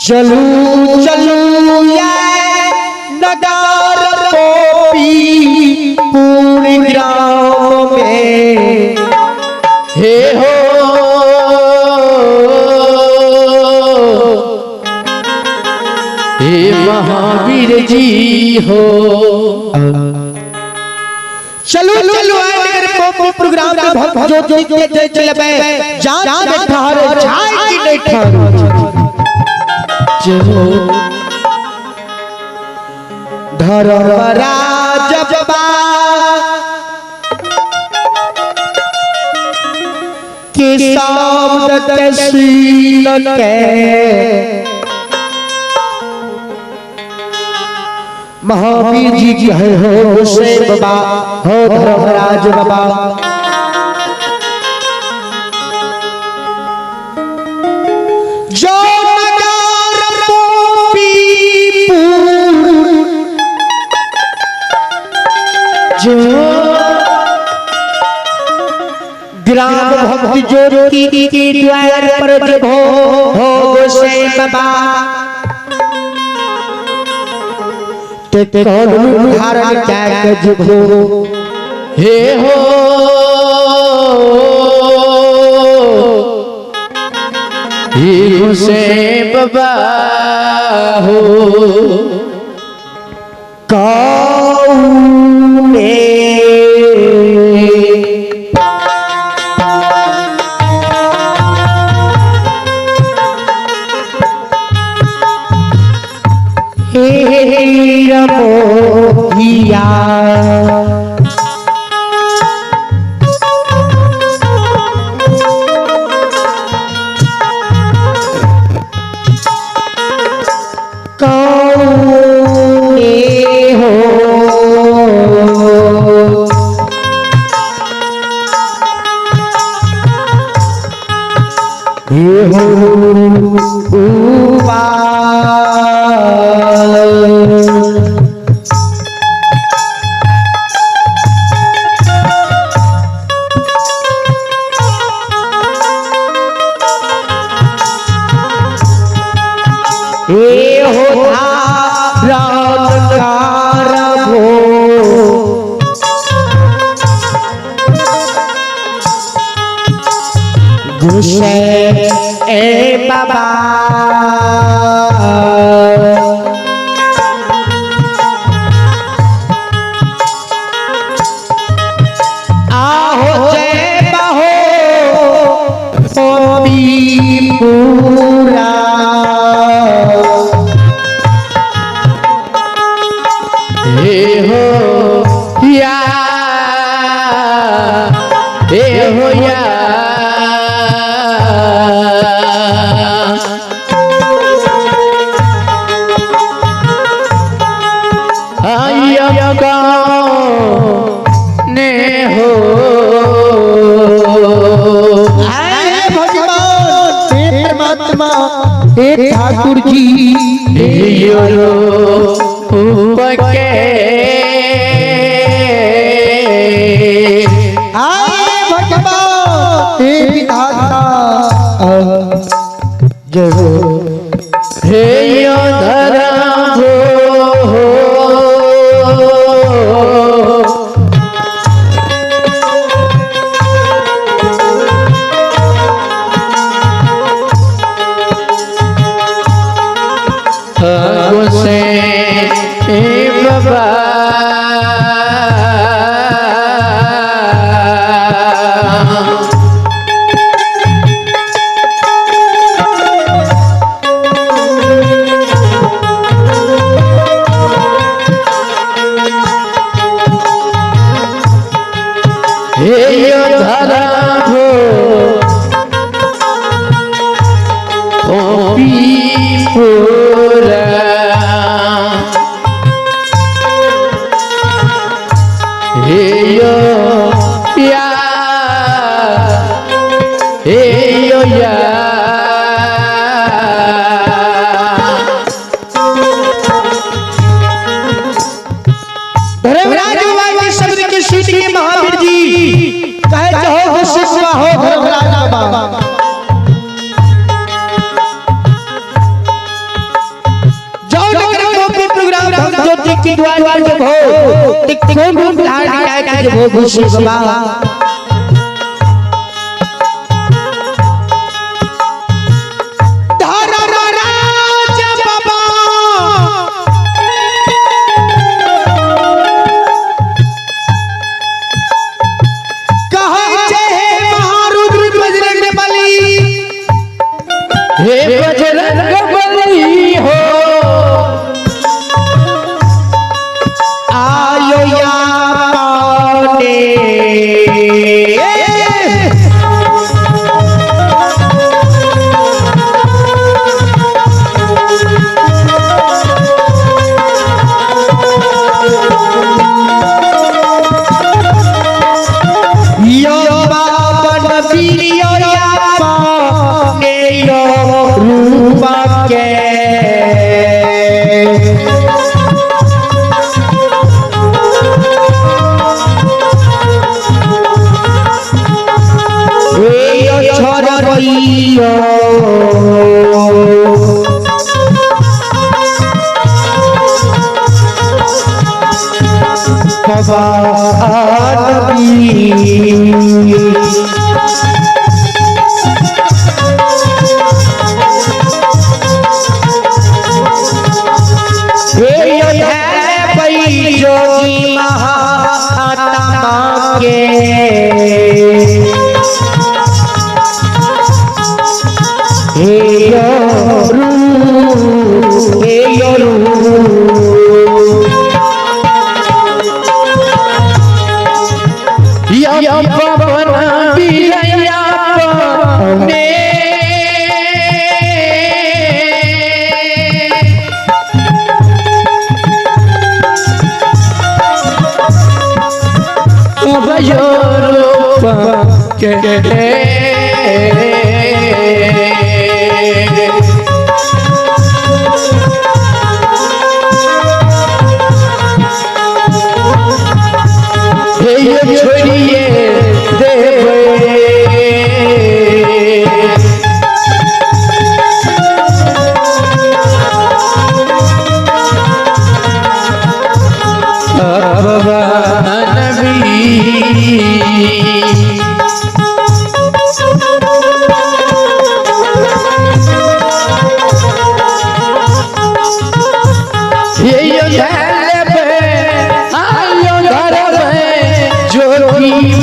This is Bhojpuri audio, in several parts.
चलू चलू नगार पोपी पूर्ण ग्राम में हे हो हे महावीर जी हो। चलो चलो प्रोग्राम में भक्त जो के चलबे जान ठार छाई की नहीं ठार चलो धर्मराजबा के सामने तहसील के महावीर जी की है हो से बाबा हो धर्मराज बाबा जो नगार पोपी जो ग्राम भक्ति जो की द्वार पर जब हो से बाबा धारण क्या जुगो हे हो से बाबा हो कौने मोहिया कौने हो ये हो ए बाबा आहो जय बाहो पोपी पूरा हे हो या हे हो या ने हो भगवान परमात्मा हे ठाकुर जी पके भगवान हे विधाता जय हो हे धर्म हो से बाबा हे धरा हो पूरा हे यो या हे यो या धर्मराज बाबा शब्द के महावीर जी कहे जो कौन धार के वो खुशी बाबा जोगी महात्मा के हे योरू हे योरू या पवन बिरया ने छोड़िए देवे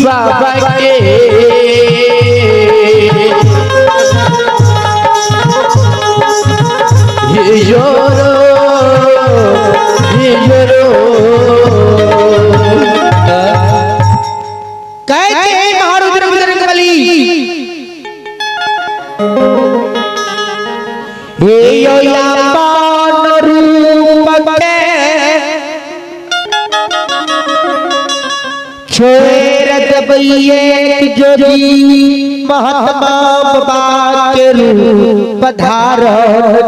बाबा के ये योरो कहते हैं महारुद्र बजरंगबली ये यापान रूप के जोगी महात्मा बाबा के रूप धार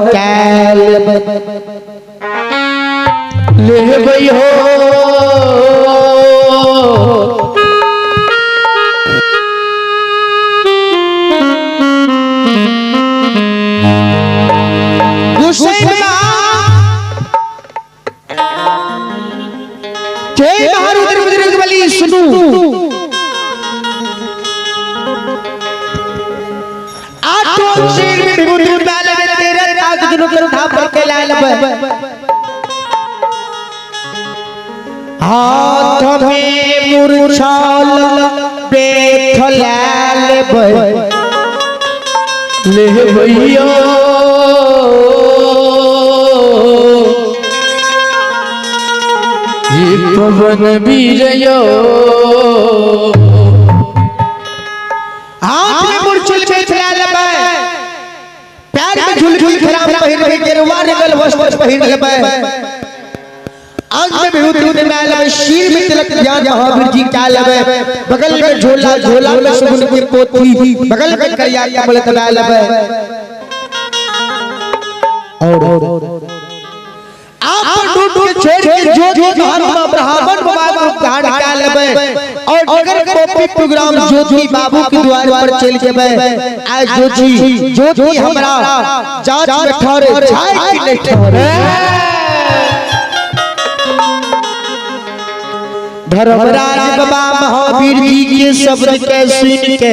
कैल ले गई हो महारुद्र बजरंगबली सुनो हाथ में मूर्छाल बैठलाल ले भैया ये पवन बीजयो हाथ में मूर्छाल बैठलाल पैर में झुलझुल खराब पहिर गेरुआ निकल वस्त्र पहिर लेबै अंग में विभूति मैल में शीर में तिलक या महावीर जी का लेबै बगल में झोला झोला में सुगुन की पोथी बगल में करिया कमल तला लेबै और आप डूड छोड़ के जो महात्मा ब्राह्मण बाबा को काट का लेबै और अगर कॉपी प्रोग्राम ज्योति बाबू के द्वार पर चल जेबै आज ज्योति हमरा जांच में ठहरे छाई नहीं ठहरे धर्मराज बाबा महावीर जी के शब्द के सुन के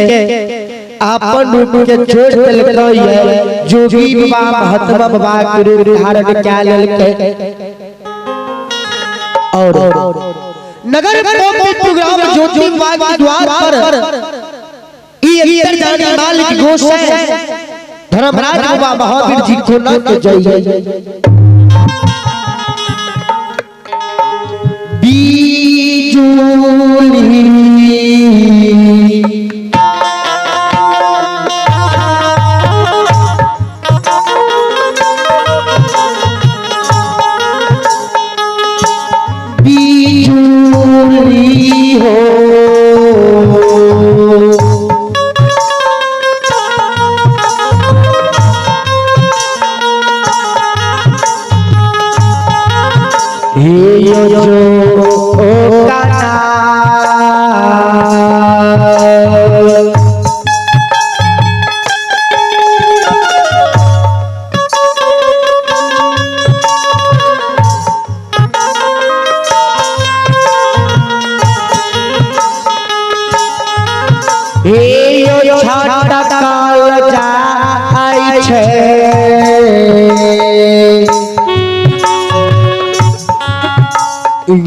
आपन रूप के छोड़ देलकै जोगी बाबा महात्मा बाबा के रूप धारण कय लेलकै और नगर प्रोग्राम ज्योति बाबा के द्वार पर ई अंतर्जानी मालिक गोसाई धर्मराज बाबा महावीर जी को न के जय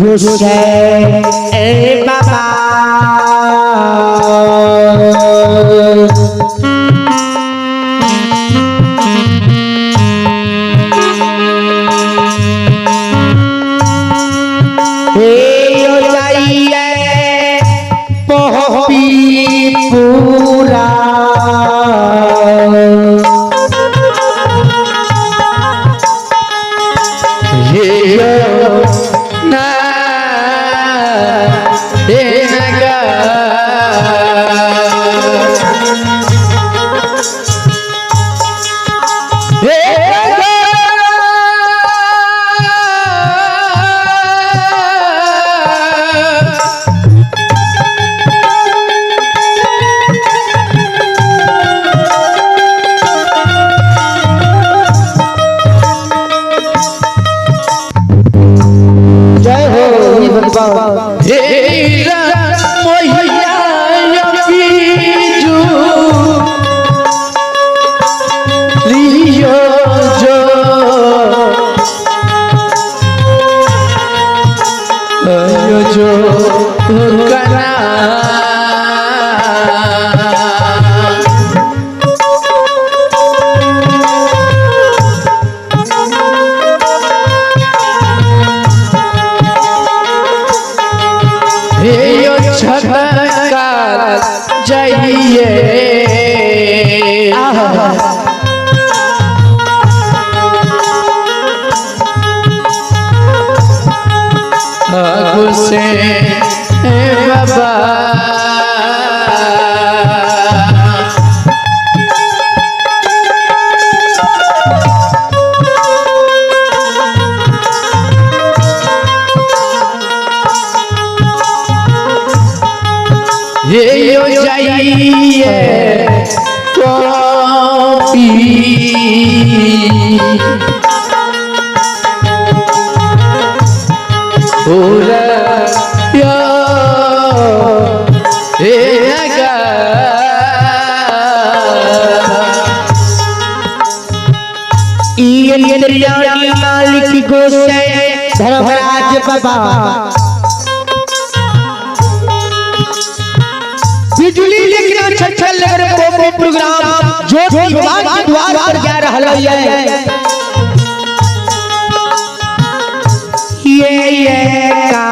गोसाई बाबा पूरा मालिक गोसाई धर्मराज बाबा बिजली लेकिन छछल लगर प्रोग्राम ज्योति बाबा के द्वार पर जा रहल है ये का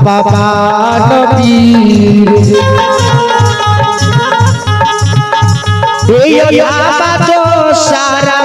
बाबा नबीर यो बाबा तो सारा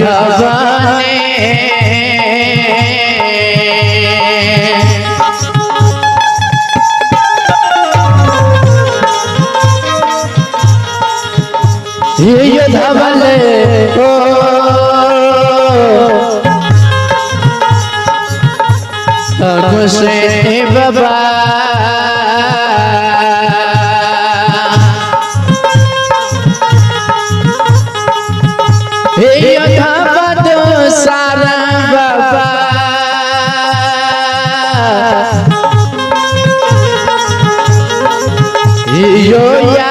बाबा यो ये धवल को से बाबा ये धवल सारा बाबा यो या